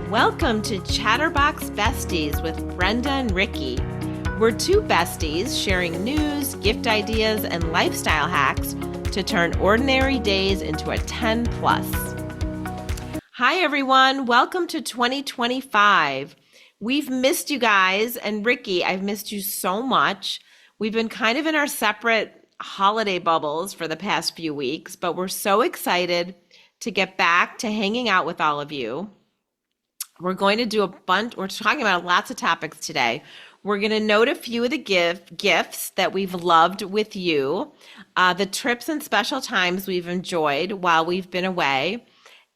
Welcome to Chatterbox Besties with Brenda and Ricki. We're two besties sharing news, gift ideas, and lifestyle hacks to turn ordinary days into a 10 plus. Hi everyone, welcome to 2025. We've missed you guys, and Ricki, I've missed you so much. We've been kind of in our separate holiday bubbles for the past few weeks, but we're so excited to get back to hanging out with all of you. We're going to do we're talking about lots of topics today. We're going to note a few of the gifts that we've loved with you, the trips and special times we've enjoyed while we've been away,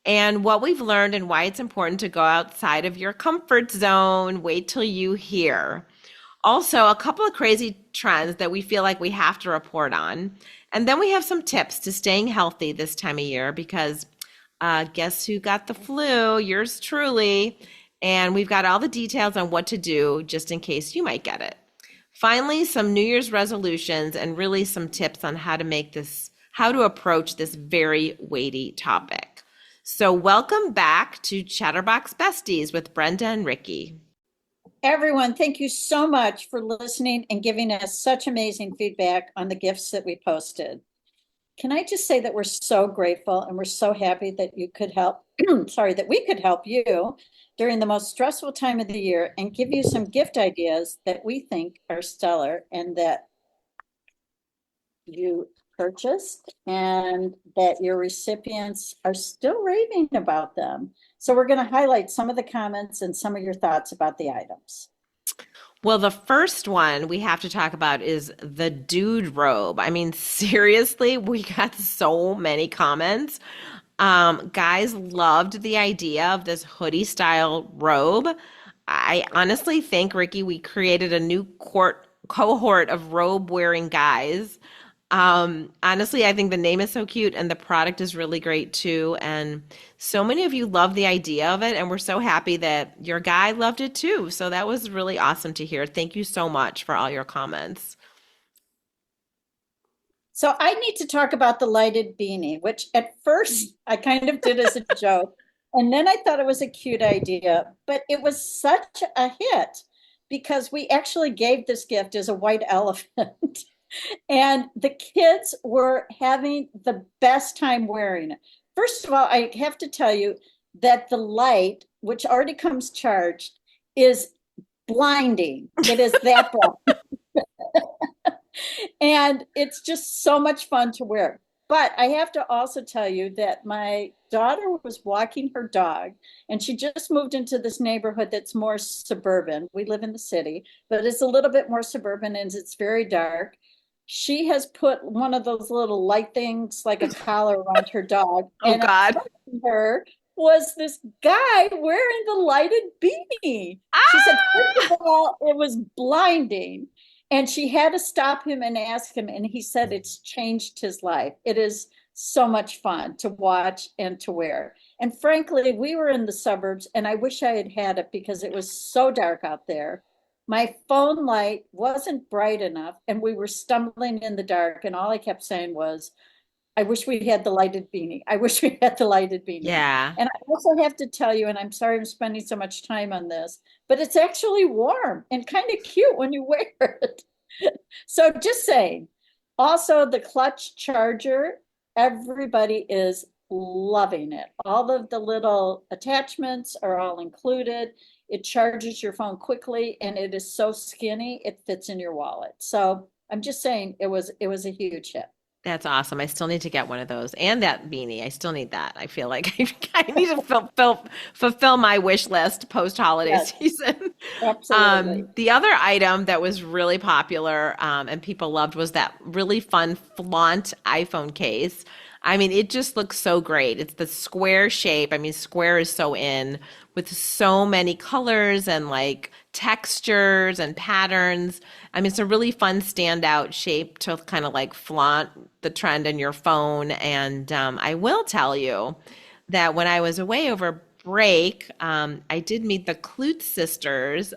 and what we've learned and why it's important to go outside of your comfort zone. Wait till you hear. Also, a couple of crazy trends that we feel like we have to report on. And then we have some tips to staying healthy this time of year because guess who got the flu? Yours truly. And we've got all the details on what to do just in case you might get it. Finally, some New Year's resolutions and really some tips on how to approach this very weighty topic. So welcome back to Chatterbox Besties with Brenda and Ricki. Everyone, thank you so much for listening and giving us such amazing feedback on the gifts that we posted. Can I just say that we're so grateful and we're so happy that you could help, that we could help you during the most stressful time of the year and give you some gift ideas that we think are stellar and that you purchased and that your recipients are still raving about them. So we're going to highlight some of the comments and some of your thoughts about the items. Well, the first one we have to talk about is the dude robe. I mean, seriously, we got so many comments. Guys loved the idea of this hoodie style robe. I honestly think, Ricki, we created a new cohort of robe wearing guys. Honestly, I think the name is so cute and the product is really great too. And so many of you love the idea of it, and we're so happy that your guy loved it too. So that was really awesome to hear. Thank you so much for all your comments. So I need to talk about the lighted beanie, which at first I kind of did as a joke. And then I thought it was a cute idea, but it was such a hit because we actually gave this gift as a white elephant. And the kids were having the best time wearing it. First of all, I have to tell you that the light, which already comes charged, is blinding. It is that bright. And it's just so much fun to wear. But I have to also tell you that my daughter was walking her dog, and she just moved into this neighborhood that's more suburban. We live in the city, but it's a little bit more suburban and it's very dark. She has put one of those little light things like a collar around her dog. Oh, and God. her was this guy wearing the lighted beanie. She said, first of all, it was blinding. And she had to stop him and ask him. And he said it's changed his life. It is so much fun to watch and to wear. And frankly, we were in the suburbs and I wish I had had it because it was so dark out there. My phone light wasn't bright enough and we were stumbling in the dark. And all I kept saying was, I wish we had the lighted beanie. I wish we had the lighted beanie. Yeah. And I also have to tell you, and I'm sorry I'm spending so much time on this, but it's actually warm and kind of cute when you wear it. So just saying. Also, the clutch charger, everybody is loving it. All of the little attachments are all included. It charges your phone quickly and it is so skinny, it fits in your wallet. So I'm just saying it was a huge hit. That's awesome. I still need to get one of those and that beanie. I still need that. I feel like I need to fulfill my wish list post holiday season. Absolutely. The other item that was really popular and people loved was that really fun flaunt iPhone case. I mean, it just looks so great. It's the square shape. I mean, square is so in with so many colors and like textures and patterns. I mean, it's a really fun standout shape to kind of like flaunt the trend in your phone. And I will tell you that when I was away over break, I did meet the Clute sisters,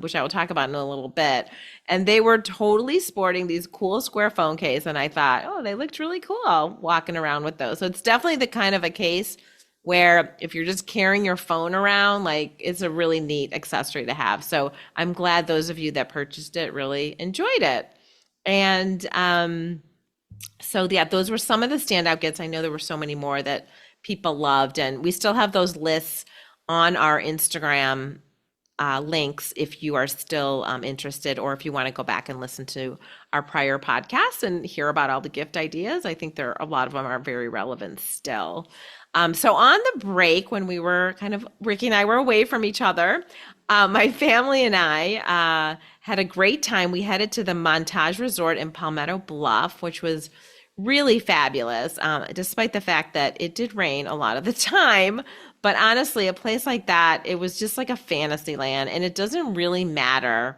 which I will talk about in a little bit. And they were totally sporting these cool square phone case. And I thought, oh, they looked really cool walking around with those. So it's definitely the kind of a case where if you're just carrying your phone around, like it's a really neat accessory to have. So I'm glad those of you that purchased it really enjoyed it. And so yeah, those were some of the standout gifts. I know there were so many more that people loved, and we still have those lists on our Instagram links if you are still interested, or if you want to go back and listen to our prior podcasts and hear about all the gift ideas. I think a lot of them are very relevant still. So on the break, when we were Ricky and I were away from each other, my family and I had a great time. We headed to the Montage Resort in Palmetto Bluff, which was really fabulous, despite the fact that it did rain a lot of the time. But honestly, a place like that, it was just like a fantasy land, and it doesn't really matter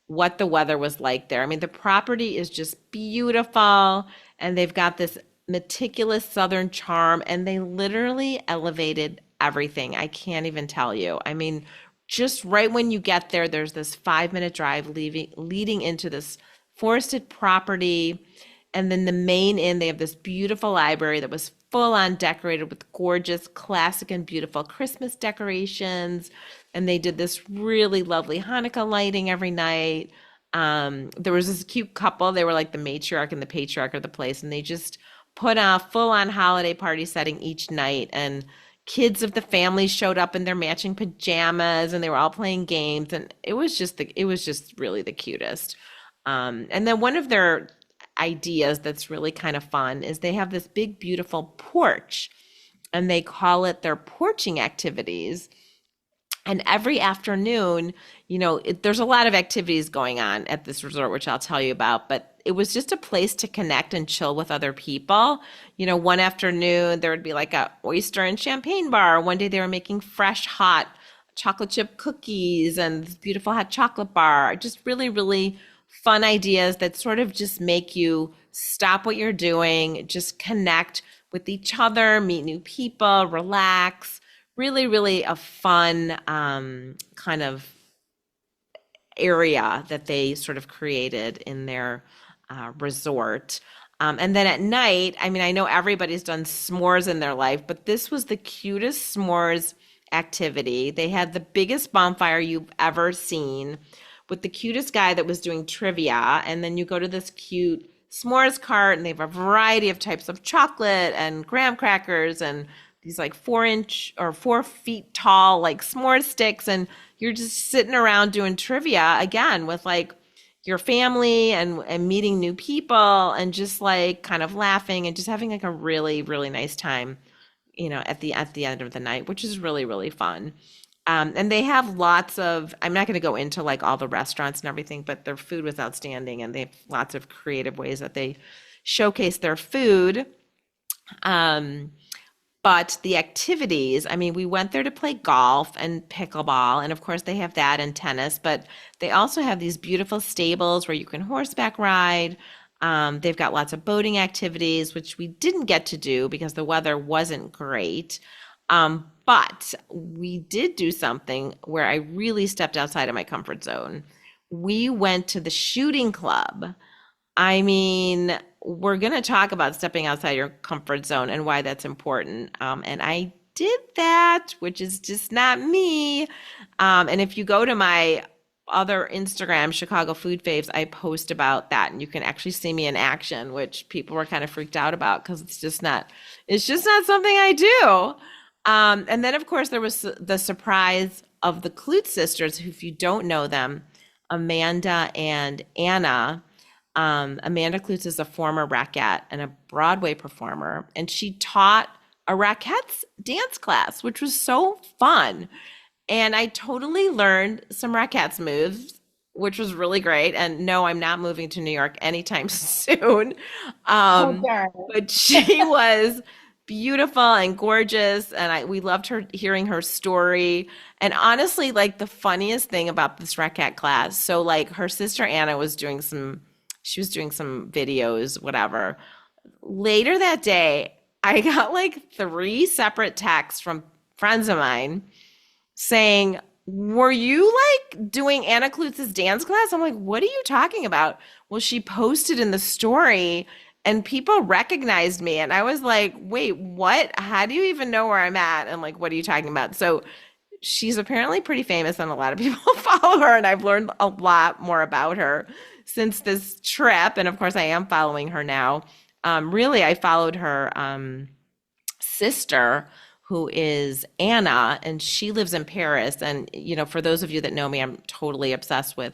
what the weather was like there. I mean, the property is just beautiful, and they've got this meticulous southern charm, and they literally elevated everything. I can't even tell you. I mean, just right when you get there, there's this 5-minute drive leading into this forested property. And then the main inn, they have this beautiful library that was full on decorated with gorgeous, classic and beautiful Christmas decorations. And they did this really lovely Hanukkah lighting every night. There was this cute couple. They were like the matriarch and the patriarch of the place. And they just put a full on holiday party setting each night. And kids of the family showed up in their matching pajamas, and they were all playing games. And it was just really the cutest. And then one of their ideas that's really kind of fun is they have this big, beautiful porch, and they call it their porching activities. And every afternoon, there's a lot of activities going on at this resort, which I'll tell you about, but it was just a place to connect and chill with other people. One afternoon there would be like a oyster and champagne bar. One day they were making fresh, hot chocolate chip cookies and this beautiful hot chocolate bar. Just really, really fun ideas that sort of just make you stop what you're doing, just connect with each other, meet new people, relax. Really, really a fun kind of area that they sort of created in their resort. And then at night, I mean, I know everybody's done s'mores in their life, but this was the cutest s'mores activity. They had the biggest bonfire you've ever seen, with the cutest guy that was doing trivia. And then you go to this cute s'mores cart, and they have a variety of types of chocolate and graham crackers and these like 4-inch or 4 feet tall like s'more sticks. And you're just sitting around doing trivia again with like your family and meeting new people and just like kind of laughing and just having like a really, really nice time, at the end of the night, which is really, really fun. And they have lots of, I'm not going to go into like all the restaurants and everything, but their food was outstanding, and they have lots of creative ways that they showcase their food. But the activities, I mean, we went there to play golf and pickleball, and of course they have that and tennis, but they also have these beautiful stables where you can horseback ride. They've got lots of boating activities, which we didn't get to do because the weather wasn't great. But we did do something where I really stepped outside of my comfort zone. We went to the shooting club. I mean, we're going to talk about stepping outside your comfort zone and why that's important. And I did that, which is just not me. And if you go to my other Instagram, Chicago Food Faves, I post about that, and you can actually see me in action, which people were kind of freaked out about because it's just not something I do. And then, of course, there was the surprise of the Klutz sisters, who, if you don't know them, Amanda and Anna. Amanda Klutz is a former Rackette and a Broadway performer, and she taught a Rackettes dance class, which was so fun. And I totally learned some Rackettes moves, which was really great. And no, I'm not moving to New York anytime soon. Oh, darn. But she was beautiful and gorgeous, and we loved hearing her story. And honestly, like the funniest thing about this Rackette class, so like her sister Anna was doing some videos, whatever. Later that day, I got like 3 separate texts from friends of mine saying, were you like doing Anna Klutz's dance class? I'm like, what are you talking about? Well, she posted in the story and people recognized me. And I was like, wait, what? How do you even know where I'm at? And like, what are you talking about? So she's apparently pretty famous and a lot of people follow her. And I've learned a lot more about her since this trip. And of course, I am following her now. Really, I followed her sister, who is Anna, and she lives in Paris. And, you know, for those of you that know me, I'm totally obsessed with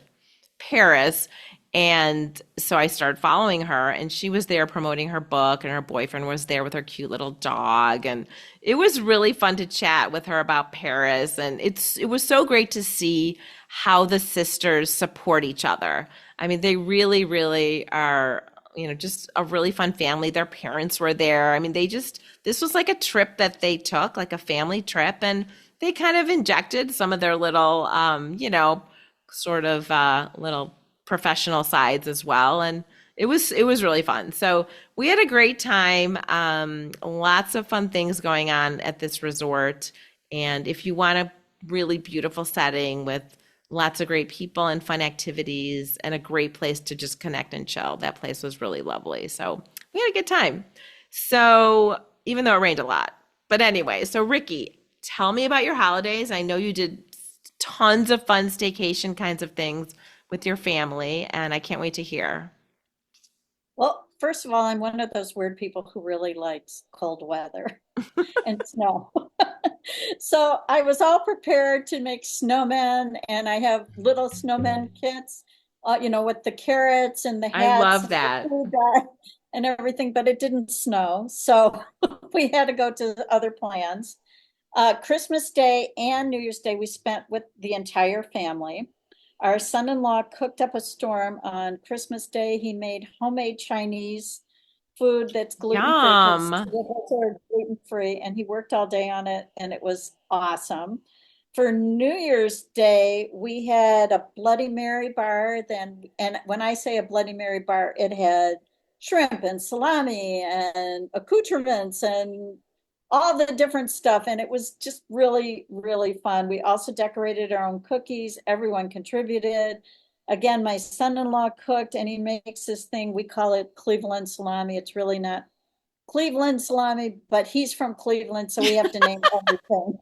Paris. And so I started following her, and she was there promoting her book, and her boyfriend was there with her cute little dog. And it was really fun to chat with her about Paris. And it was so great to see how the sisters support each other. I mean, they really, really are, you know, just a really fun family. Their parents were there. I mean, this was like a trip that they took, like a family trip, and they kind of injected some of their little, sort of little professional sides as well. And it was really fun. So we had a great time. Lots of fun things going on at this resort. And if you want a really beautiful setting with lots of great people and fun activities and a great place to just connect and chill, that place was really lovely. So we had a good time. So even though it rained a lot. But anyway, so Ricki, tell me about your holidays. I know you did tons of fun staycation kinds of things with your family, and I can't wait to hear. Well, first of all, I'm one of those weird people who really likes cold weather and snow. So I was all prepared to make snowmen, and I have little snowman kits, with the carrots and the I hats love and the that. food and everything, but it didn't snow. So we had to go to other plans. Christmas Day and New Year's Day we spent with the entire family. Our son-in-law cooked up a storm on Christmas Day. He made homemade Chinese food that's gluten-free Yum. because are gluten-free, and he worked all day on it, and it was awesome. For New Year's Day, we had a Bloody Mary bar. And when I say a Bloody Mary bar, it had shrimp and salami and accoutrements and all the different stuff. And it was just really, really fun. We also decorated our own cookies. Everyone contributed. Again, my son-in-law cooked, and he makes this thing. We call it Cleveland salami. It's really not Cleveland salami, but he's from Cleveland, so we have to name everything.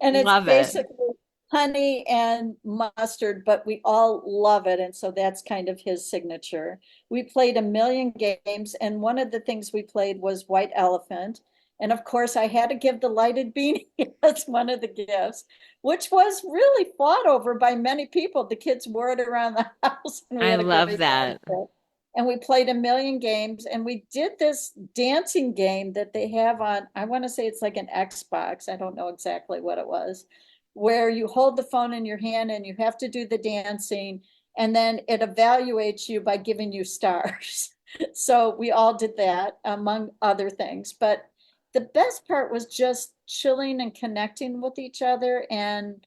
And it's Love it. basically honey and mustard, but we all love it. And so that's kind of his signature. We played a million games, and one of the things we played was White Elephant. And of course, I had to give the lighted beanie as one of the gifts, which was really fought over by many people. The kids wore it around the house, and we I had a love great time that. with it. And we played a million games, and we did this dancing game that they have on, I want to say it's like an Xbox. I don't know exactly what it was, where you hold the phone in your hand and you have to do the dancing, and then it evaluates you by giving you stars. So we all did that, among other things. But the best part was just chilling and connecting with each other and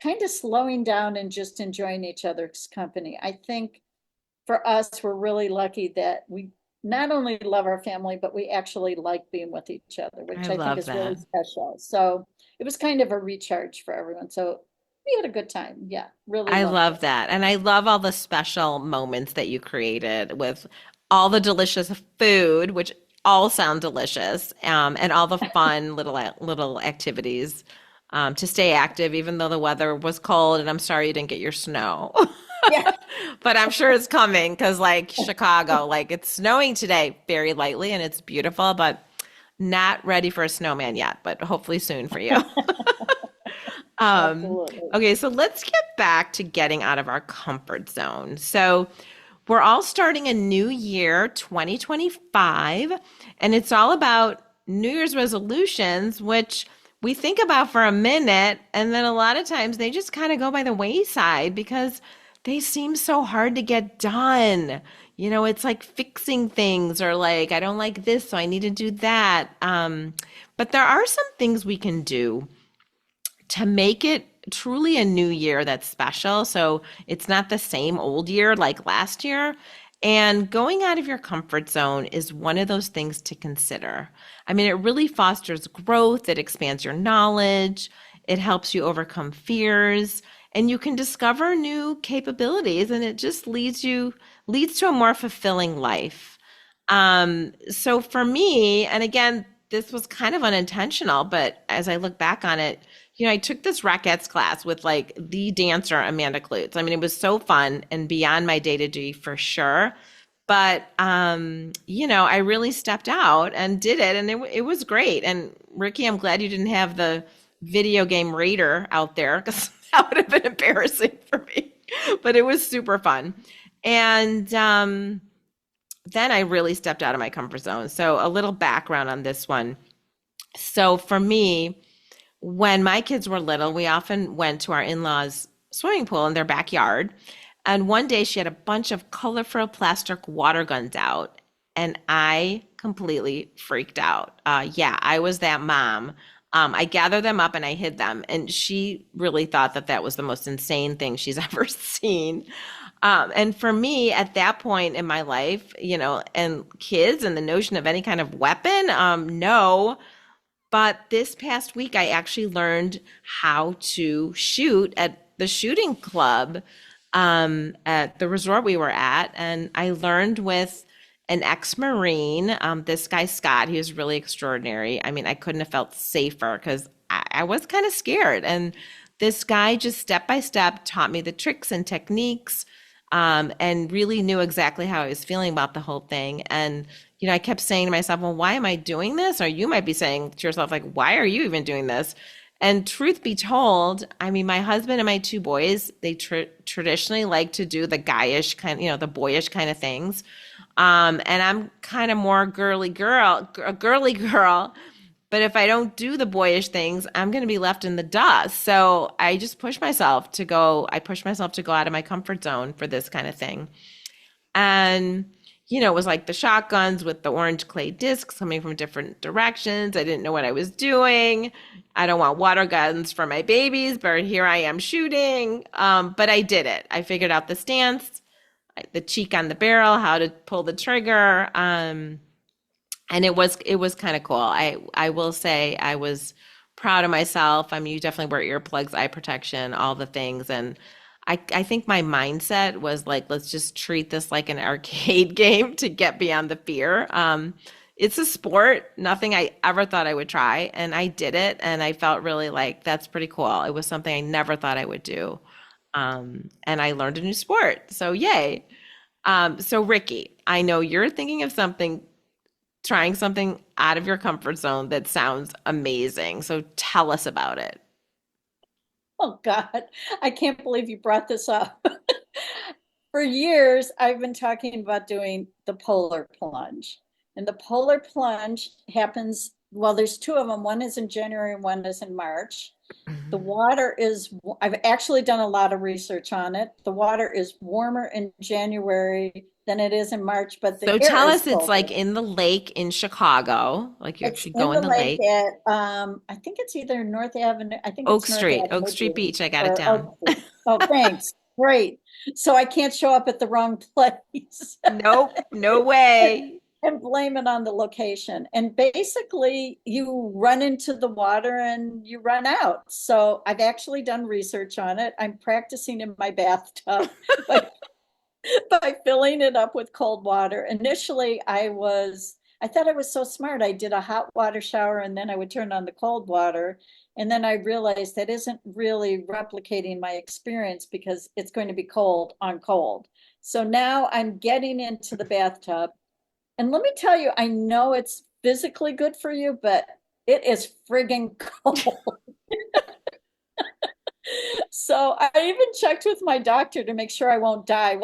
kind of slowing down and just enjoying each other's company. I think for us, we're really lucky that we not only love our family, but we actually like being with each other, I which I think love is really that. special. So it was kind of a recharge for everyone. So we had a good time. Yeah, really I loved love it. that. And I love all the special moments that you created with all the delicious food, which all sound delicious, and all the fun little activities to stay active, even though the weather was cold. And I'm sorry you didn't get your snow. Yeah. But I'm sure it's coming because, like Chicago, like it's snowing today very lightly and it's beautiful, but not ready for a snowman yet, but hopefully soon for you. Um, Absolutely. okay, so let's get back to getting out of our comfort zone. So we're all starting a new year, 2025, and it's all about New Year's resolutions, which we think about for a minute, and then a lot of times they just kind of go by the wayside because they seem so hard to get done. You know, it's like fixing things or like, I don't like this, so I need to do that. But there are some things we can do to make it truly a new year that's special. So it's not the same old year like last year. And going out of your comfort zone is one of those things to consider. I mean, it really fosters growth, it expands your knowledge, it helps you overcome fears, and you can discover new capabilities, and it just leads to a more fulfilling life. So for me, and again, this was kind of unintentional, but as I look back on it, I took this Rockettes class with like the dancer Amanda Klutz. I mean, it was so fun and beyond my day to day for sure. But I really stepped out and did it, and it was great. And Ricky, I'm glad you didn't have the video game raider out there because that would have been embarrassing for me. But it was super fun. And then I really stepped out of my comfort zone. So a little background on this one. So for me, when my kids were little, we often went to our in-laws' swimming pool in their backyard. And one day she had a bunch of colorful plastic water guns out, and I completely freaked out. Yeah, I was that mom. I gathered them up and I hid them, and she really thought that that was the most insane thing she's ever seen. And for me, at that point in my life, and kids and the notion of any kind of weapon, no. But this past week, I actually learned how to shoot at the shooting club at the resort we were at. And I learned with an ex-Marine, this guy, Scott. He was really extraordinary. I mean, I couldn't have felt safer because I was kind of scared. And this guy just step by step taught me the tricks and techniques, and really knew exactly how I was feeling about the whole thing. And I kept saying to myself, well, why am I doing this? Or you might be saying to yourself, like, why are you even doing this? And truth be told, I mean, my husband and my two boys, they traditionally like to do the guyish kind, the boyish kind of things. And I'm kind of more a girly girl. But if I don't do the boyish things, I'm going to be left in the dust. So I just I pushed myself to go out of my comfort zone for this kind of thing. And it was like the shotguns with the orange clay discs coming from different directions. I didn't know what I was doing. I don't want water guns for my babies, but here I am shooting. But I did it. I figured out the stance, the cheek on the barrel, how to pull the trigger. And it was kind of cool. I will say I was proud of myself. I mean, you definitely wear earplugs, eye protection, all the things. And I think my mindset was like, let's just treat this like an arcade game to get beyond the fear. It's a sport, nothing I ever thought I would try, and I did it, and I felt really like that's pretty cool. It was something I never thought I would do, and I learned a new sport. So yay! So Ricky, I know you're thinking of trying something out of your comfort zone that sounds amazing. So tell us about it. Oh God, I can't believe you brought this up. For years, I've been talking about doing the polar plunge. And the polar plunge happens, well, there's two of them. One is in January and one is in March. The Mhm. water is, I've actually done a lot of research on it. The water is warmer in January than it is in March, but So the air tell is us, it's colder. like in the lake in Chicago, like you It's actually go in in the the lake lake. at, I think it's either North Avenue, I think Oak it's North Street, Oak Avenue Street Beach Beach. I got it or down. Oak Street. Oh, thanks. Great. So I can't show up at the wrong place. Nope, no way. And blame it on the location. And basically, you run into the water and you run out. So I've actually done research on it. I'm practicing in my bathtub by, by filling it up with cold water. Initially, I thought I was so smart. I did a hot water shower and then I would turn on the cold water. And then I realized that isn't really replicating my experience because it's going to be cold on cold. So now I'm getting into the bathtub, and let me tell you, I know it's physically good for you, but it is friggin' cold. So I even checked with my doctor to make sure I won't die.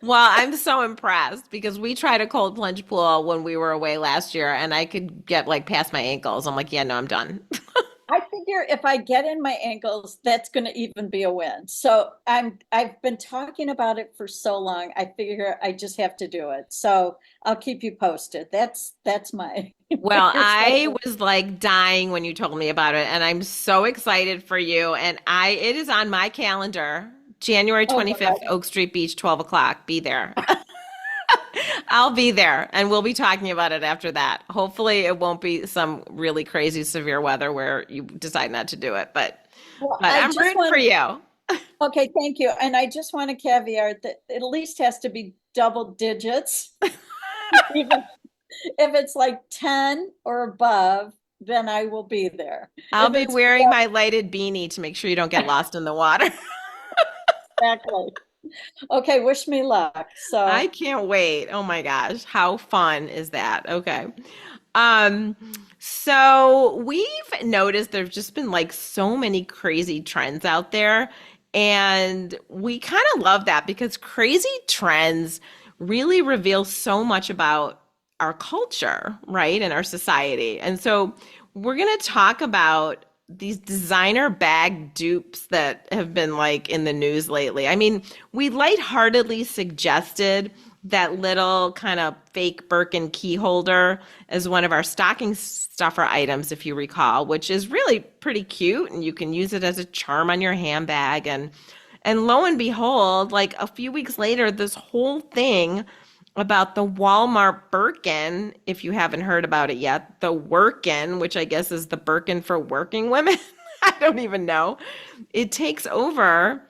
Well, I'm so impressed because we tried a cold plunge pool when we were away last year and I could get like past my ankles. I'm like, yeah, no, I'm done. I figure if I get in my ankles, that's going to even be a win. So I've been talking about it for so long. I figure I just have to do it. So I'll keep you posted. That's my Well, here's my I was like dying when you told me about it, and I'm so excited for you. And it is on my calendar, January oh 25th, Oak Street Beach, 12 o'clock. Be there. I'll be there, and we'll be talking about it after that. Hopefully, it won't be some really crazy severe weather where you decide not to do it, but well, but I I'm just rooting for want you. okay, thank you. And I just want to caveat that it at least has to be double digits. Even if it's like 10 or above, then I will be there. I'll If be it's wearing my lighted beanie to make sure you don't get lost in the water. exactly. Okay, wish me luck. I So, can't wait. Oh my gosh, how fun is that? Okay. Um, so we've noticed there've just been like so many crazy trends out there, and we kind of love that because crazy trends really reveal so much about our culture, right? And our society. And so we're going to talk about these designer bag dupes that have been like in the news lately. I mean, we lightheartedly suggested that little kind of fake Birkin key holder as one of our stocking stuffer items, if you recall, which is really pretty cute, and you can use it as a charm on your handbag. And lo and behold, like a few weeks later, this whole thing about the Walmart Birkin, if you haven't heard about it yet, the Workin, which I guess is the Birkin for working women. I don't even know. It takes over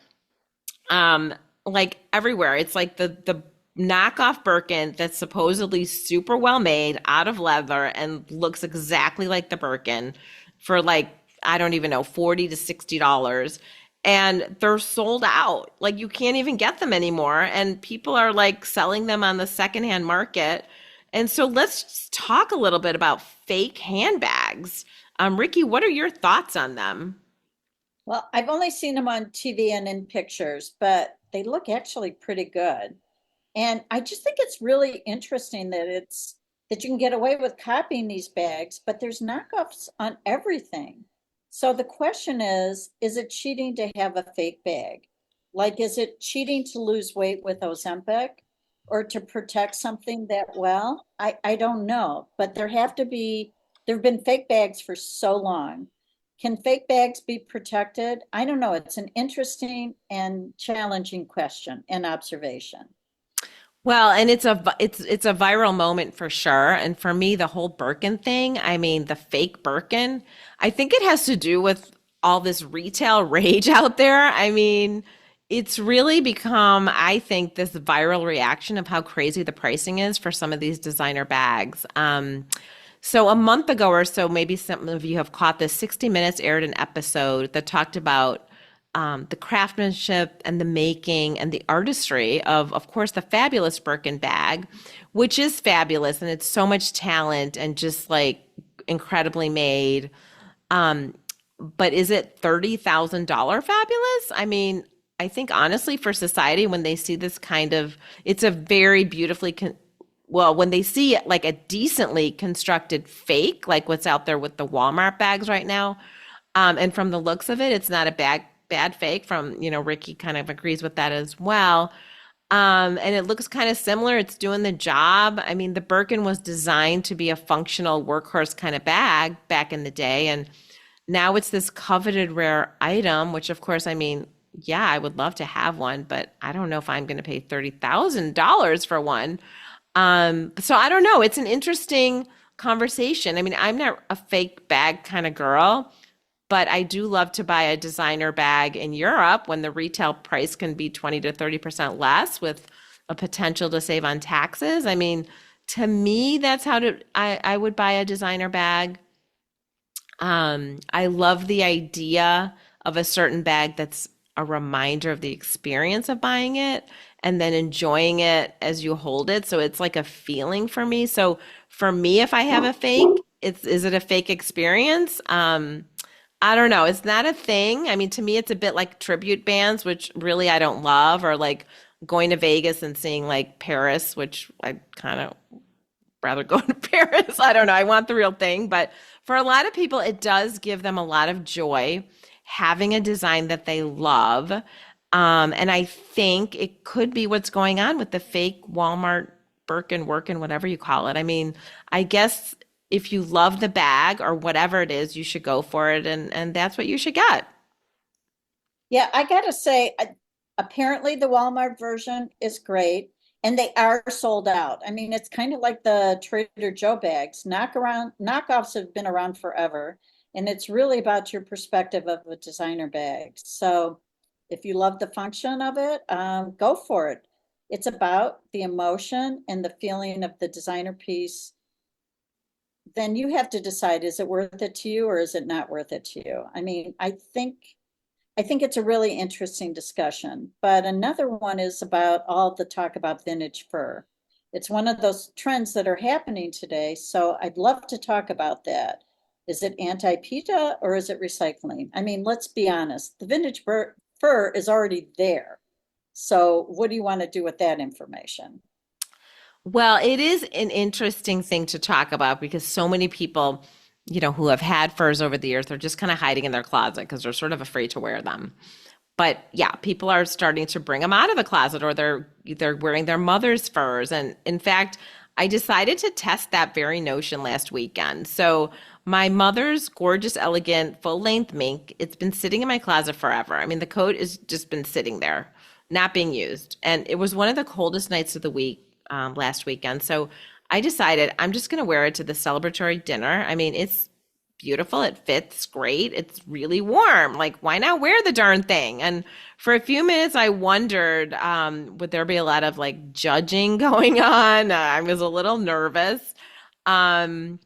like everywhere. It's like the knockoff Birkin that's supposedly super well made out of leather and looks exactly like the Birkin for like I don't even know, 40 to $60. And they're sold out. Like you can't even get them anymore. And people are like selling them on the secondhand market. And so let's just talk a little bit about fake handbags. Ricky, what are your thoughts on them? well, I've only seen them on TV and in pictures, but they look actually pretty good. And I just think it's really interesting that it's that you can get away with copying these bags, but there's knockoffs on everything. So the question is it cheating to have a fake bag? Like, is it cheating to lose weight with Ozempic or to protect something that well? I don't know, but there have been fake bags for so long. Can fake bags be protected? I don't know. It's an interesting and challenging question and observation. Well, and it's a viral moment for sure. And for me, the whole Birkin thing, I mean, the fake Birkin, I think it has to do with all this retail rage out there. I mean, it's really become, I think, this viral reaction of how crazy the pricing is for some of these designer bags. So a month ago or so, maybe some of you have caught this. 60 Minutes aired an episode that talked about the craftsmanship and the making and the artistry of course, the fabulous Birkin bag, which is fabulous and it's so much talent and just like incredibly made. Um, but is it $30,000 fabulous? I mean, I think honestly, for society, when they see this kind of, it's a very beautifully well, when they see like a decently constructed fake, like what's out there with the Walmart bags right now, and from the looks of it, it's not a bad fake. From Ricky kind of agrees with that as well. And it looks kind of similar. It's doing the job. I mean, the Birkin was designed to be a functional workhorse kind of bag back in the day, and now it's this coveted rare item. Which, of course, I mean, yeah, I would love to have one, but I don't know if I'm going to pay $30,000 for one. So I don't know. It's an interesting conversation. I mean, I'm not a fake bag kind of girl, but I do love to buy a designer bag in Europe when the retail price can be 20 to 30% less with a potential to save on taxes. I mean, to me, that's I would buy a designer bag. I love the idea of a certain bag that's a reminder of the experience of buying it and then enjoying it as you hold it. So it's like a feeling for me. So for me, if I have a fake, is it a fake experience? I don't know. It's not a thing. I mean, to me, it's a bit like tribute bands, which really I don't love, or like going to Vegas and seeing like Paris, which I kind of rather go to Paris. I don't know. I want the real thing. But for a lot of people, it does give them a lot of joy having a design that they love. And I think it could be what's going on with the fake Walmart Birkin, Workin, whatever you call it. I mean, I guess if you love the bag or whatever it is, you should go for it. And that's what you should get. Yeah, I gotta say, apparently the Walmart version is great, and they are sold out. I mean, it's kind of like the Trader Joe bags. Knockoffs have been around forever, and it's really about your perspective of a designer bag. So, if you love the function of it, go for it. it's about the emotion and the feeling of the designer piece, then you have to decide, is it worth it to you or is it not worth it to you? I mean, I think it's a really interesting discussion. But another one is about all the talk about vintage fur. It's one of those trends that are happening today. So I'd love to talk about that. Is it anti-PETA or is it recycling? I mean, let's be honest, the vintage fur is already there. So what do you want to do with that information? Well, it is an interesting thing to talk about because so many people, who have had furs over the years, they're just kind of hiding in their closet because they're sort of afraid to wear them. But yeah, people are starting to bring them out of the closet, or they're wearing their mother's furs. And in fact, I decided to test that very notion last weekend. So my mother's gorgeous, elegant, full-length mink, it's been sitting in my closet forever. I mean, the coat has just been sitting there, not being used. And it was one of the coldest nights of the week last weekend. So I decided I'm just going to wear it to the celebratory dinner. I mean, it's beautiful. It fits great. It's really warm. Like, why not wear the darn thing? And for a few minutes, I wondered, would there be a lot of like judging going on? I was a little nervous. Um,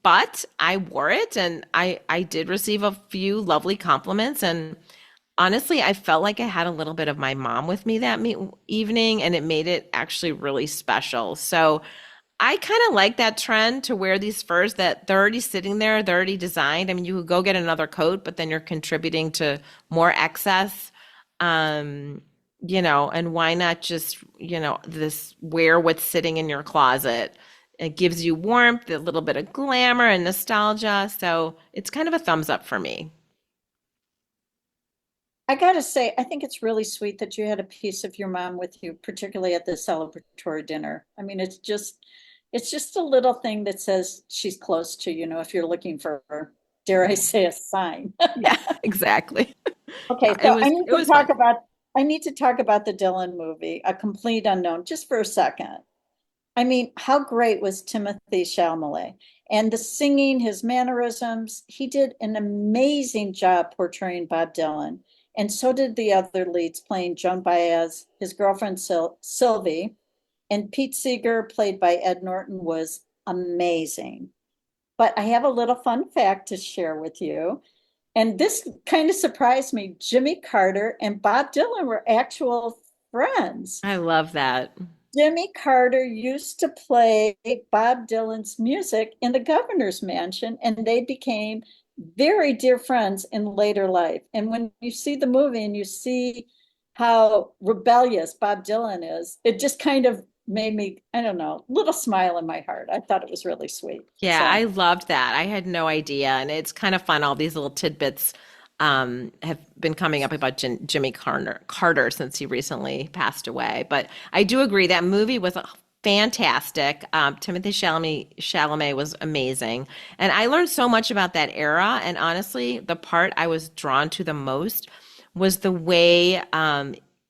but I wore it and I did receive a few lovely compliments. And honestly, I felt like I had a little bit of my mom with me that evening, and it made it actually really special. So I kind of like that trend to wear these furs that they're already sitting there, they're already designed. I mean, you could go get another coat, but then you're contributing to more excess. And why not just, this wear what's sitting in your closet? It gives you warmth, a little bit of glamour and nostalgia. So it's kind of a thumbs up for me. I gotta say, I think it's really sweet that you had a piece of your mom with you, particularly at the celebratory dinner. I mean, it's just a little thing that says she's close to, if you're looking for, dare I say, a sign. Yeah, exactly. Okay, It so was it was fun. I need to talk about the Dylan movie, A Complete Unknown, just for a second. I mean, how great was Timothy Chalamet? And the singing, his mannerisms, he did an amazing job portraying Bob Dylan. And so did the other leads playing Joan Baez, his girlfriend Sylvie, and Pete Seeger, played by Ed Norton, was amazing. But I have a little fun fact to share with you. And this kind of surprised me. Jimmy Carter and Bob Dylan were actual friends. I love that. Jimmy Carter used to play Bob Dylan's music in the governor's mansion, and they became very dear friends in later life. And when you see the movie and you see how rebellious Bob Dylan is, it just kind of made me, I don't know, a little smile in my heart. I thought it was really sweet. Yeah, So I loved that. I had no idea. And it's kind of fun. All these little tidbits have been coming up about Jimmy Carter since he recently passed away. But I do agree that movie was fantastic. Timothy Chalamet was amazing. And I learned so much about that era. And honestly, the part I was drawn to the most was the way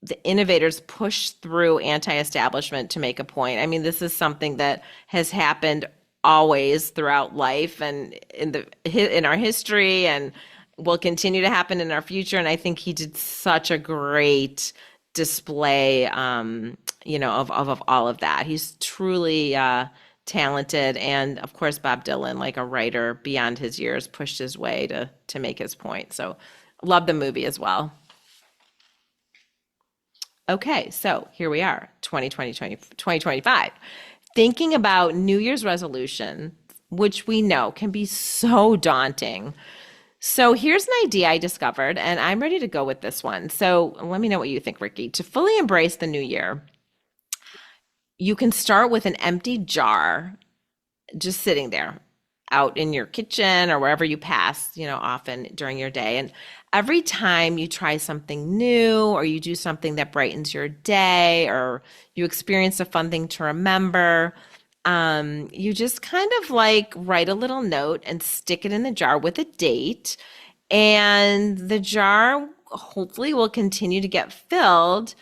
the innovators pushed through anti-establishment to make a point. I mean, this is something that has happened always throughout life and in our history and will continue to happen in our future. And I think he did such a great display, of all of that. He's truly talented, and of course, Bob Dylan, like a writer beyond his years, pushed his way to make his point. So, love the movie as well. Okay, so here we are, 2025. Thinking about New Year's resolution, which we know can be so daunting. So here's an idea I discovered, and I'm ready to go with this one. So let me know what you think, Ricky. To fully embrace the new year, you can start with an empty jar just sitting there out in your kitchen or wherever you pass, often during your day. And every time you try something new or you do something that brightens your day or you experience a fun thing to remember, you just kind of like write a little note and stick it in the jar with a date. And the jar hopefully will continue to get filled.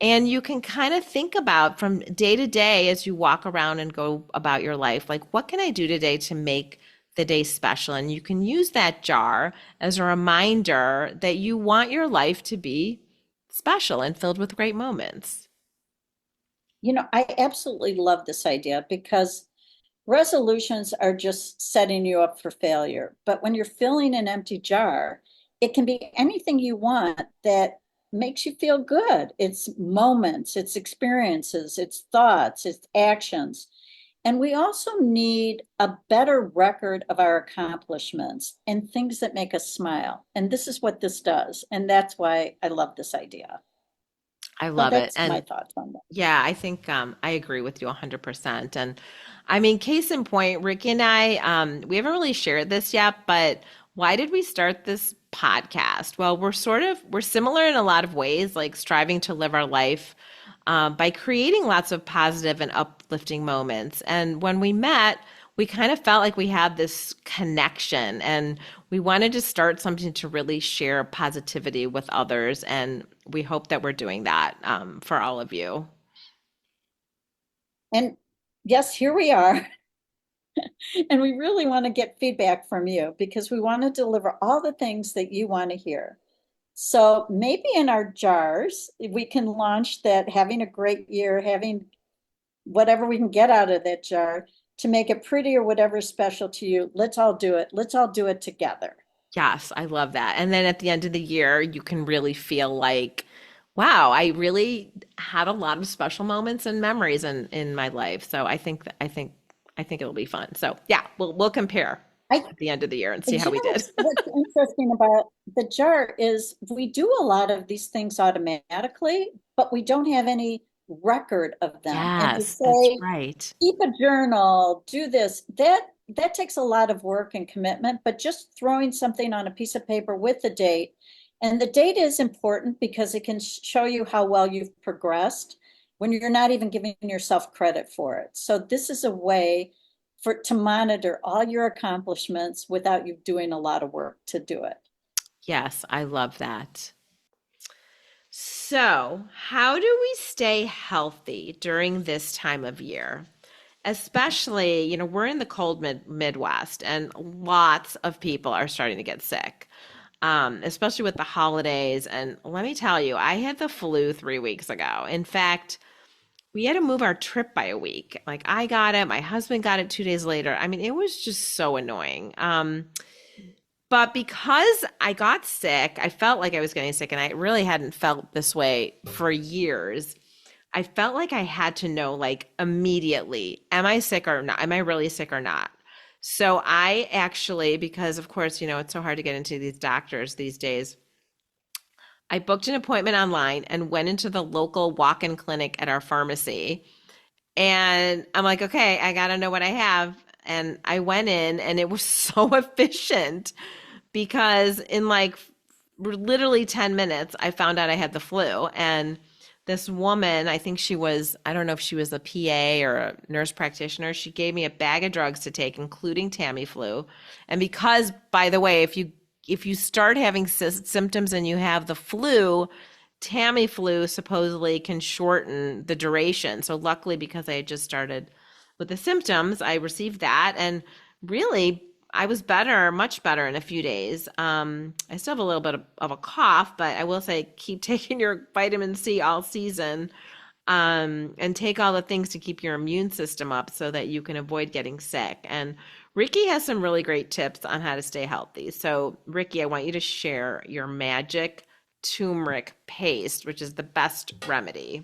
And you can kind of think about from day to day as you walk around and go about your life, like, what can I do today to make the day special? And you can use that jar as a reminder that you want your life to be special and filled with great moments. I absolutely love this idea because resolutions are just setting you up for failure. But when you're filling an empty jar, it can be anything you want that makes you feel good. It's moments, it's experiences, it's thoughts, it's actions. And we also need a better record of our accomplishments and things that make us smile. And this is what this does. And that's why I love this idea. I So love it. that's my And thoughts on that. yeah, I think I agree with you 100%. And I mean, case in point, Ricky and I, we haven't really shared this yet, but why did we start this podcast? Well, we're similar in a lot of ways, like striving to live our life by creating lots of positive and uplifting moments. And when we met, we kind of felt like we had this connection and we wanted to start something to really share positivity with others. And we hope that we're doing that for all of you. And yes, here we are. And we really want to get feedback from you because we want to deliver all the things that you want to hear. So maybe in our jars, we can launch that having a great year, having whatever we can get out of that jar to make it pretty or whatever special to you. Let's all do it. Let's all do it together. Yes, I love that. And then at the end of the year, you can really feel like, wow, I really had a lot of special moments and memories in my life. So I think it'll be fun. So yeah, we'll compare I at the end of the year and see how You we know did. what's interesting about the jar is we do a lot of these things automatically, but we don't have any record of them. And we Yes, that's say, right. keep a journal, do this. That takes a lot of work and commitment, but just throwing something on a piece of paper with the date. And the date is important because it can show you how well you've progressed when you're not even giving yourself credit for it. So this is a way for to monitor all your accomplishments without you doing a lot of work to do it. Yes, I love that. So, how do we stay healthy during this time of year? Especially, we're in the cold Midwest, and lots of people are starting to get sick, especially with the holidays. And let me tell you, I had the flu 3 weeks ago. In fact, we had to move our trip by a week. Like I got it, my husband got it 2 days later. I mean, it was just so annoying. But because I got sick, I felt like I was getting sick, and I really hadn't felt this way for years. I felt like I had to know, like, immediately, am I sick or not? Am I really sick or not? So I actually, because of course, it's so hard to get into these doctors these days, I booked an appointment online and went into the local walk-in clinic at our pharmacy. And I'm like, okay, I got to know what I have. And I went in, and it was so efficient because in like literally 10 minutes, I found out I had the flu. And this woman, I think I don't know if she was a PA or a nurse practitioner, she gave me a bag of drugs to take, including Tamiflu. And because, by the way, if you start having symptoms and you have the flu, Tamiflu supposedly can shorten the duration. So luckily, because I had just started with the symptoms, I received that, and really I was better, much better in a few days. I still have a little bit of a cough, but I will say keep taking your vitamin C all season, and take all the things to keep your immune system up so that you can avoid getting sick. And Ricky has some really great tips on how to stay healthy. So, Ricky, I want you to share your magic turmeric paste, which is the best remedy.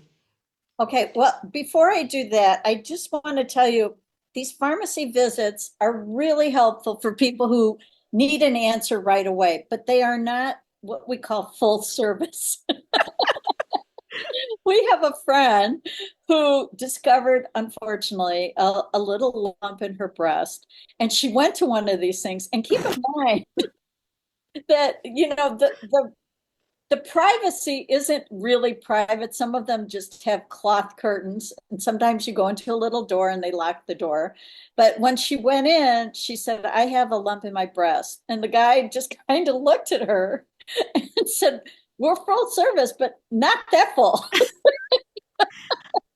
Okay, well, before I do that, I just want to tell you these pharmacy visits are really helpful for people who need an answer right away, but they are not what we call full service. We have a friend who discovered, unfortunately, a little lump in her breast, and she went to one of these things. And keep in mind that, the privacy isn't really private. Some of them just have cloth curtains, and sometimes you go into a little door and they lock the door. But when she went in, she said, I have a lump in my breast. And the guy just kind of looked at her and said, we're full service, but not that full.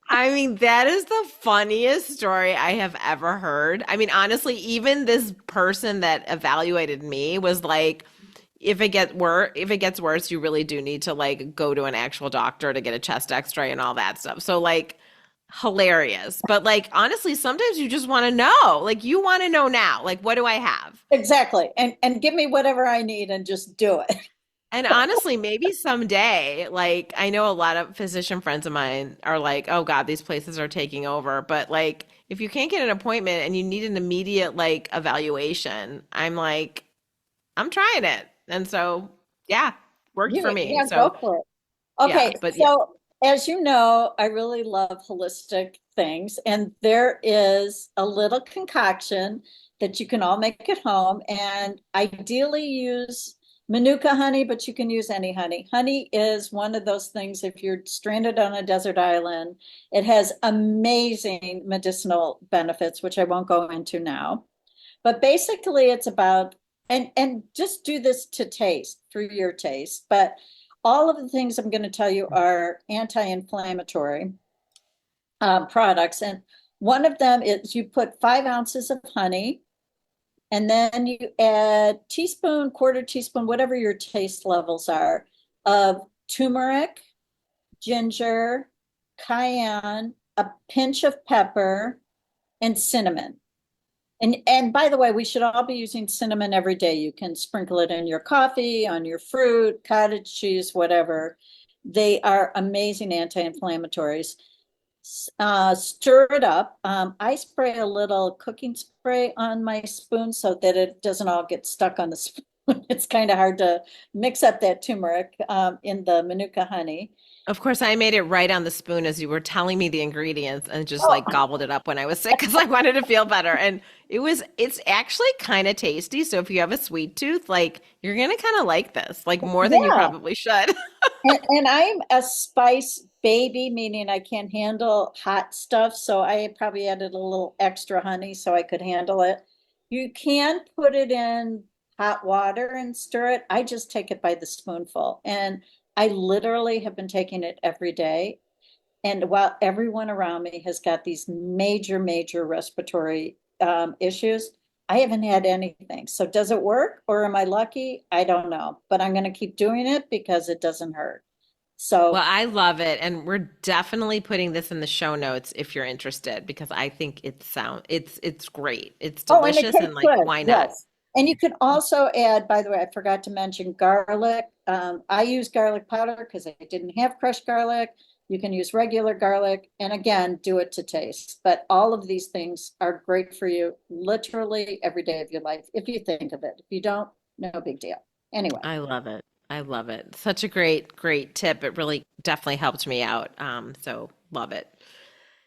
I mean, that is the funniest story I have ever heard. I mean, honestly, even this person that evaluated me was like, if it gets worse, you really do need to like go to an actual doctor to get a chest x-ray and all that stuff. So like hilarious. But like honestly, sometimes you just want to know. Like you want to know now. Like what do I have? Exactly. And give me whatever I need and just do it. And honestly, maybe someday, like I know a lot of physician friends of mine are like, "Oh God, these places are taking over." But like, if you can't get an appointment and you need an immediate like evaluation, I'm like, I'm trying it. And so, yeah, worked for me. Yeah, So, go for it. yeah, Okay, but yeah. so as you know, I really love holistic things, and there is a little concoction that you can all make at home, and ideally use Manuka honey, but you can use any honey. Honey is one of those things, if you're stranded on a desert island, it has amazing medicinal benefits, which I won't go into now. But basically, it's about and just do this to taste through your taste. But all of the things I'm going to tell you are anti-inflammatory products, and one of them is you put 5 ounces of honey, and then you add teaspoon, quarter teaspoon, whatever your taste levels are, of turmeric, ginger, cayenne, a pinch of pepper, and cinnamon. And by the way, we should all be using cinnamon every day. You can sprinkle it in your coffee, on your fruit, cottage cheese, whatever. They are amazing anti-inflammatories. Stir it up. I spray a little cooking spray on my spoon so that it doesn't all get stuck on the spoon. It's kind of hard to mix up that turmeric in the Manuka honey. Of course, I made it right on the spoon as you were telling me the ingredients and just like Oh, gobbled it up when I was sick because I wanted to feel better. And it's actually kind of tasty. So if you have a sweet tooth, like you're gonna kind of like this, like more than you yeah. probably should. And I'm a spice baby, meaning I can't handle hot stuff. So I probably added a little extra honey so I could handle it. You can put it in hot water and stir it. I just take it by the spoonful. And I literally have been taking it every day. And while everyone around me has got these major, major respiratory issues, I haven't had anything. So does it work or am I lucky? I don't know, but I'm going to keep doing it because it doesn't hurt. Well, So, I love it, and we're definitely putting this in the show notes if you're interested because I think it's great. It's oh, and it delicious, and tastes like, good. why not? Yes. And you can also add, by the way, I forgot to mention garlic. I use garlic powder because I didn't have crushed garlic. You can use regular garlic, and again, do it to taste. But all of these things are great for you literally every day of your life if you think of it. If you don't, no big deal. Anyway. I love it. I love it. Such a great, great tip. It really definitely helped me out. So love it.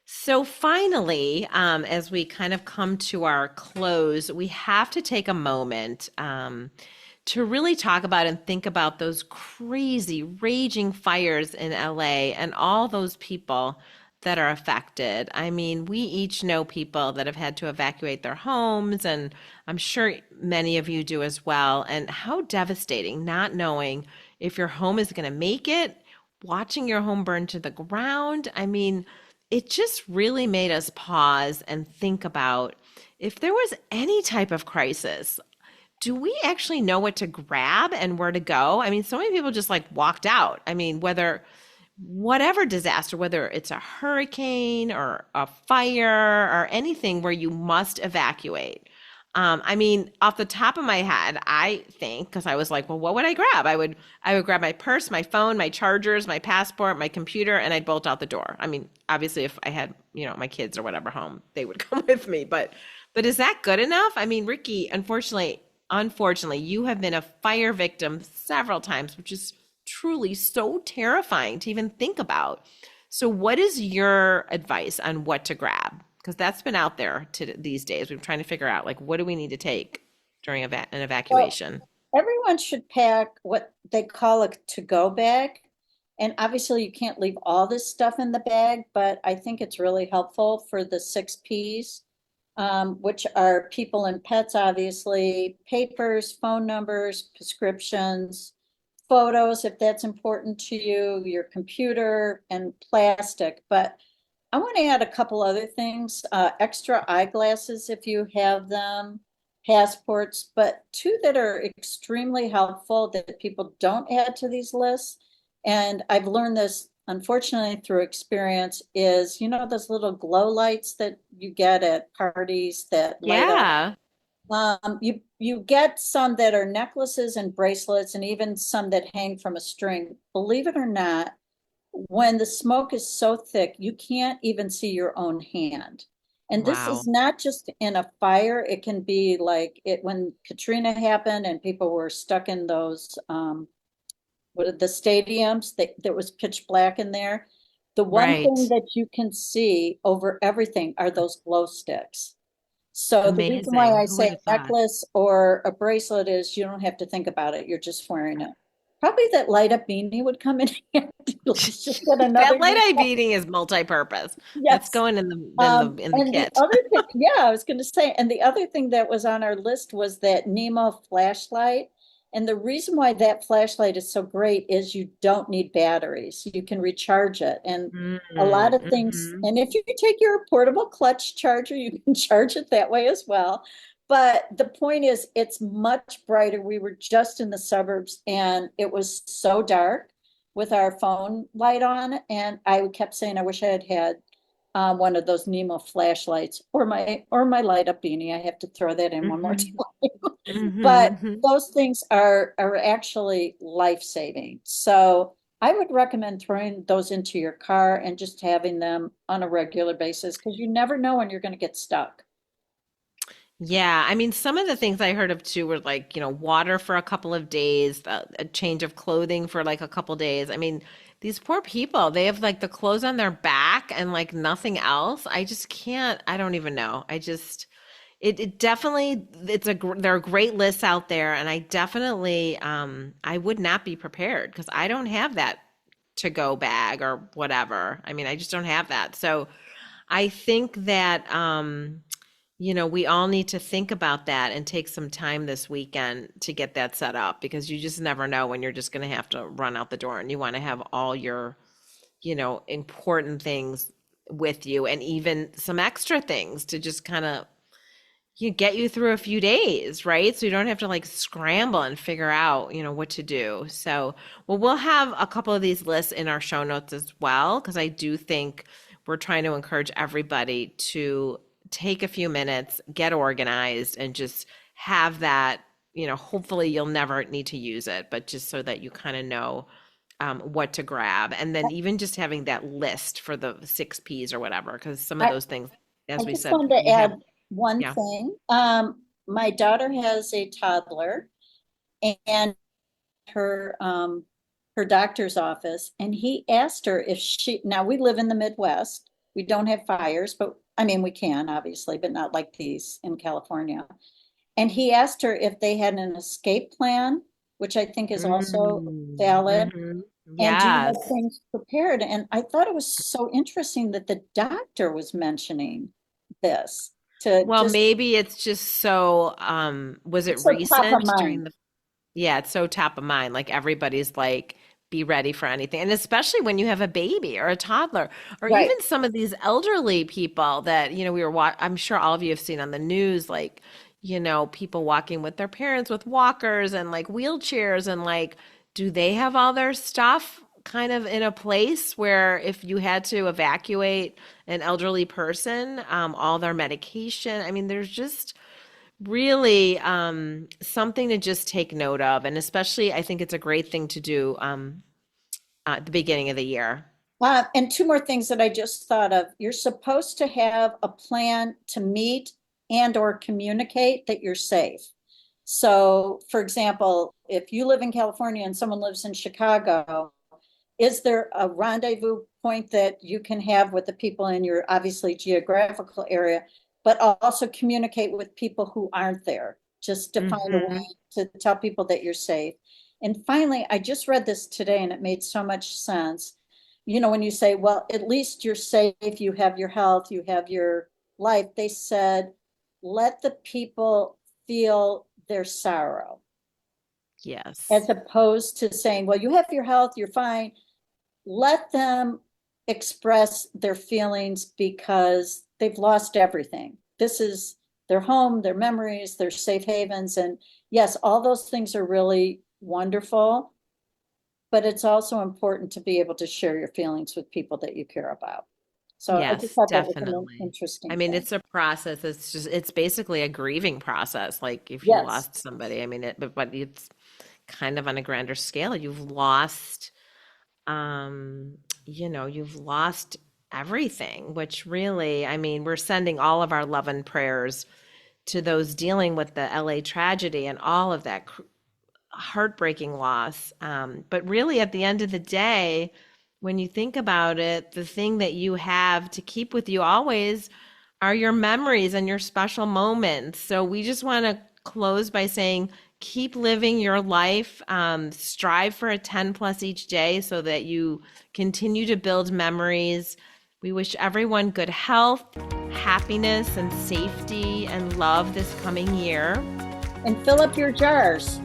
So finally, as we kind of come to our close, we have to take a moment to really talk about and think about those crazy, raging fires in LA and all those people that are affected. I mean, we each know people that have had to evacuate their homes, and I'm sure many of you do as well. And how devastating not knowing if your home is going to make it, watching your home burn to the ground. I mean, it just really made us pause and think about if there was any type of crisis, do we actually know what to grab and where to go? I mean, so many people just like walked out. I mean, whatever disaster, whether it's a hurricane or a fire or anything where you must evacuate. I mean, off the top of my head, I think because I was like, well, what would I grab? I would grab my purse, my phone, my chargers, my passport, my computer, and I'd bolt out the door. I mean, obviously, if I had my kids or whatever home, they would come with me. But is that good enough? I mean, Ricky, unfortunately, you have been a fire victim several times, which is truly so terrifying to even think about. So, what is your advice on what to grab? Because that's been out there to these days. We're trying to figure out like what do we need to take during an Well, evacuation. everyone should pack what they call a to-go bag. And obviously, you can't leave all this stuff in the bag, but I think it's really helpful for the 6 Ps, which are people and pets, obviously, papers, phone numbers, prescriptions, photos, if that's important to you, your computer, and plastic. But I want to add a couple other things, extra eyeglasses if you have them, passports, but two that are extremely helpful that people don't add to these lists. And I've learned this unfortunately through experience is, those little glow lights that you get at parties that light up. Yeah. You get some that are necklaces and bracelets and even some that hang from a string. Believe it or not, when the smoke is so thick, you can't even see your own hand. And this is Wow. not just in a fire, it can be like it when Katrina happened and people were stuck in those what are the stadiums that was pitch black in there. The one thing Right. that you can see over everything are those glow sticks. So the reason why Amazing. I Who would say have thought? necklace or a bracelet is you don't have to think about it. You're just wearing it. Probably that light up beanie would come in handy. Let's just get That another light new eye one. beading is multi-purpose. That's Yes. going in the And the kit. other thing, yeah, I was going to say, and the other thing that was on our list was that Nemo flashlight. And the reason why that flashlight is so great is you don't need batteries. You can recharge it. And a lot of things, Mm-hmm. and if you take your portable clutch charger, you can charge it that way as well. But the point is, it's much brighter. We were just in the suburbs and it was so dark with our phone light on. And I kept saying, I wish I had had one of those Nemo flashlights or my light up beanie. I have to throw that in one more Mm-hmm. time. But Mm-hmm. those things are actually life-saving. So I would recommend throwing those into your car and just having them on a regular basis because you never know when you're going to get stuck. Yeah, I mean, some of the things I heard of too were like, water for a couple of days, a change of clothing for like a couple days. I mean, these poor people, they have like the clothes on their back and like nothing else. I just can't, I don't even know. It definitely, there are great lists out there, and I definitely, I would not be prepared because I don't have that to go bag or whatever. I mean, I just don't have that. So I think that, we all need to think about that and take some time this weekend to get that set up because you just never know when you're just going to have to run out the door and you want to have all your, important things with you and even some extra things to just kind of get you through a few days, right? So you don't have to like scramble and figure out, what to do. So, well, we'll have a couple of these lists in our show notes as well, because I do think we're trying to encourage everybody to take a few minutes, get organized, and just have that, hopefully you'll never need to use it, but just so that you kind of know what to grab. And then even just having that list for the 6 Ps or whatever, because some of I, those things, I as we just said, wanted to we have, add one yeah. thing. My daughter has a toddler and her doctor's office, and he asked her if now we live in the Midwest. We don't have fires, but I mean we can obviously, but not like these in California. And he asked her if they had an escape plan, which I think is also valid. Mm-hmm. And do you have Yes. things prepared? And I thought it was so interesting that the doctor was mentioning this to Well, just, maybe it's just so, was it it's so top of recent during mind. the, yeah, it's so top of mind. Like everybody's like, be ready for anything. And especially when you have a baby or a toddler, or Right. even some of these elderly people that, I'm sure all of you have seen on the news, like, people walking with their parents with walkers and like wheelchairs and like, do they have all their stuff kind of in a place where if you had to evacuate an elderly person, all their medication? I mean, there's just really something to just take note of. And especially, I think it's a great thing to do at the beginning of the year. And two more things that I just thought of. You're supposed to have a plan to meet and or communicate that you're safe. So, for example, if you live in California and someone lives in Chicago, is there a rendezvous point that you can have with the people in your obviously geographical area, but also communicate with people who aren't there, just to find a way Hmm. to tell people that you're safe. And finally, I just read this today and it made so much sense. When you say, well, at least you're safe, you have your health, you have your life, they said, let the people feel their sorrow, Yes. as opposed to saying, well, you have your health, you're fine. Let them express their feelings because they've lost everything. This is their home, their memories, their safe havens. And yes, all those things are really wonderful. but it's also important to be able to share your feelings with people that you care about. So I just Yes, thought that was an definitely. I interesting mean, thing. it's a process. It's basically a grieving process. Like if you Yes. lost somebody, I mean, but it's kind of on a grander scale. You've lost, um, you've lost everything, which really, I mean, we're sending all of our love and prayers to those dealing with the LA tragedy and all of that heartbreaking loss. But really, at the end of the day, when you think about it, the thing that you have to keep with you always are your memories and your special moments. So we just want to close by saying, keep living your life, strive for a 10 plus each day so that you continue to build memories. We wish everyone good health, happiness, and safety and love this coming year. And fill up your jars.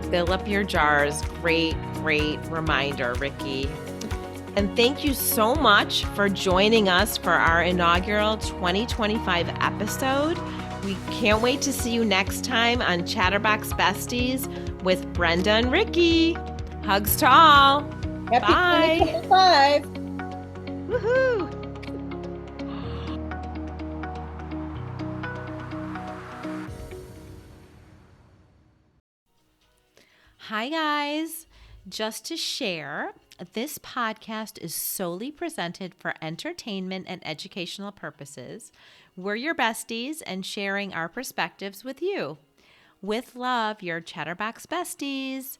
Fill up your jars. Great, great reminder, Ricki. And thank you so much for joining us for our inaugural 2025 episode. We can't wait to see you next time on Chatterbox Besties with Brenda and Ricki. Hugs to all. Happy Bye. 2025. Woohoo. Hi, guys. Just to share, this podcast is solely presented for entertainment and educational purposes. We're your besties and sharing our perspectives with you. With love, your Chatterbox Besties.